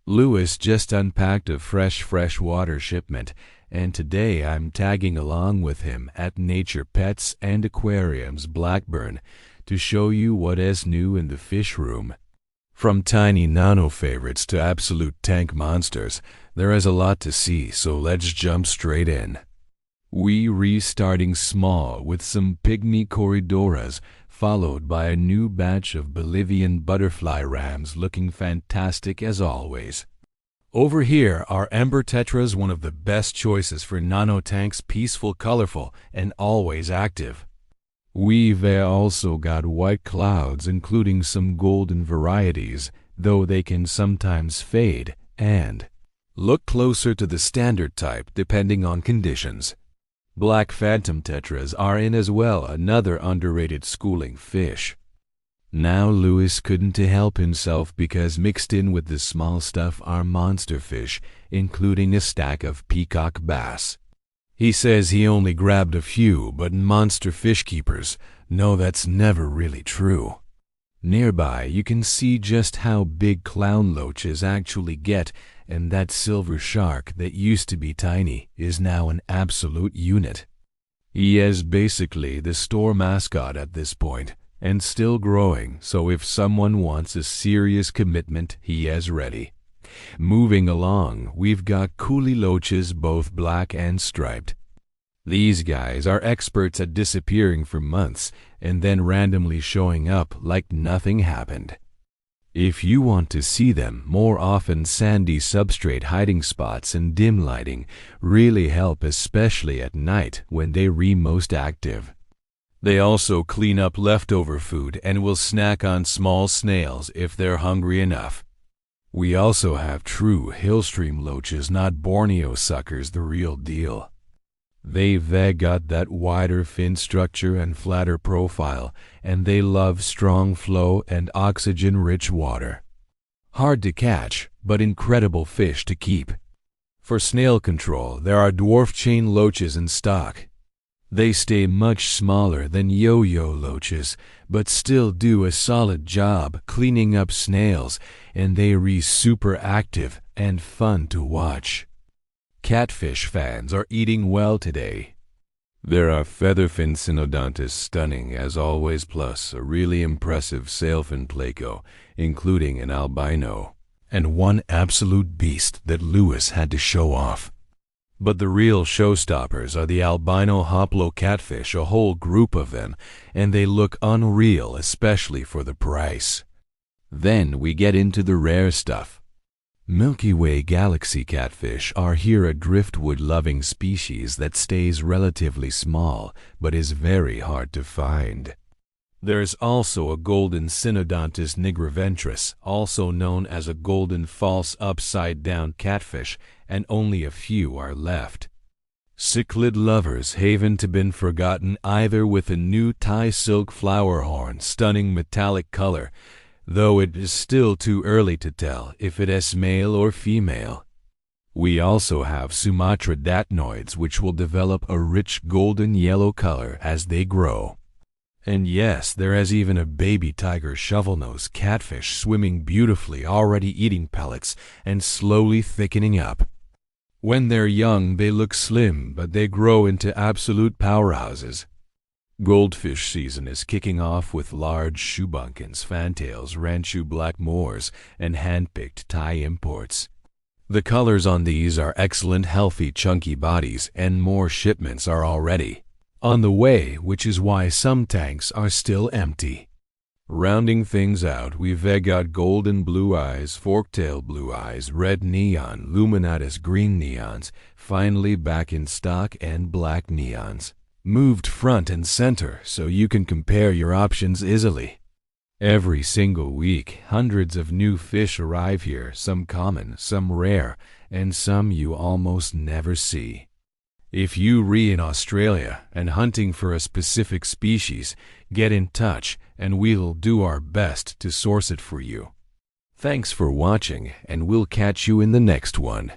Lewis just unpacked a freshwater shipment, and today I'm tagging along with him at Nature Pets and Aquariums Blackburn to show you what is new in the fish room. From tiny nano favorites to absolute tank monsters, there is a lot to see, so let's jump straight in. We restarting small with some pygmy corydoras, followed by a new batch of Bolivian butterfly rams looking fantastic as always. Over here are ember tetras, one of the best choices for nano tanks, peaceful, colorful, and always active. We've also got white clouds, including some golden varieties, though they can sometimes fade and look closer to the standard type depending on conditions. Black phantom tetras are in as well, another underrated schooling fish. Now Lewis couldn't help himself because mixed in with the small stuff are monster fish, including a stack of peacock bass. He says he only grabbed a few, but monster fish keepers know that's never really true. Nearby you can see just how big clown loaches actually get, and that silver shark that used to be tiny is now an absolute unit. He is basically the store mascot at this point, and still growing, so if someone wants a serious commitment, he is ready. Moving along, we've got kuhli loaches, both black and striped. These guys are experts at disappearing for months and then randomly showing up like nothing happened. If you want to see them more often, sandy substrate hiding spots and dim lighting really help, especially at night when they're most active. They also clean up leftover food and will snack on small snails if they're hungry enough. We also have true hillstream loaches, not Borneo suckers, the real deal. They've got that wider fin structure and flatter profile, and they love strong flow and oxygen-rich water. Hard to catch, but incredible fish to keep. For snail control, there are dwarf chain loaches in stock. They stay much smaller than yo-yo loaches, but still do a solid job cleaning up snails, and they're super active and fun to watch. Catfish fans are eating well today. There are featherfin synodontis, stunning as always, plus a really impressive sailfin placo, including an albino, and one absolute beast that Lewis had to show off. But the real showstoppers are the albino hoplo catfish, a whole group of them, and they look unreal, especially for the price. Then we get into the rare stuff. Milky Way galaxy catfish are here a driftwood-loving species that stays relatively small, but is very hard to find. There's also a golden synodontis nigroventris, also known as a golden false upside-down catfish, and only a few are left. Cichlid lovers haven't been forgotten either, with a new Thai silk flowerhorn, stunning metallic color, though it is still too early to tell if it is male or female. We also have Sumatra datnoids, which will develop a rich golden yellow color as they grow. And yes, there is even a baby tiger shovelnose catfish swimming beautifully, already eating pellets and slowly thickening up. When they're young, they look slim, but they grow into absolute powerhouses. Goldfish season is kicking off with large shubunkins, fantails, ranchu black moors, and handpicked Thai imports. The colors on these are excellent, healthy, chunky bodies, and more shipments are already on the way, which is why some tanks are still empty. Rounding things out, we've got golden blue eyes, forktail blue eyes, red neon, luminatus green neons, finally back in stock, and black neons. Moved front and center so you can compare your options easily. Every single week, hundreds of new fish arrive here, some common, some rare, and some you almost never see. If you're in Australia and hunting for a specific species, get in touch and we'll do our best to source it for you. Thanks for watching, and we'll catch you in the next one.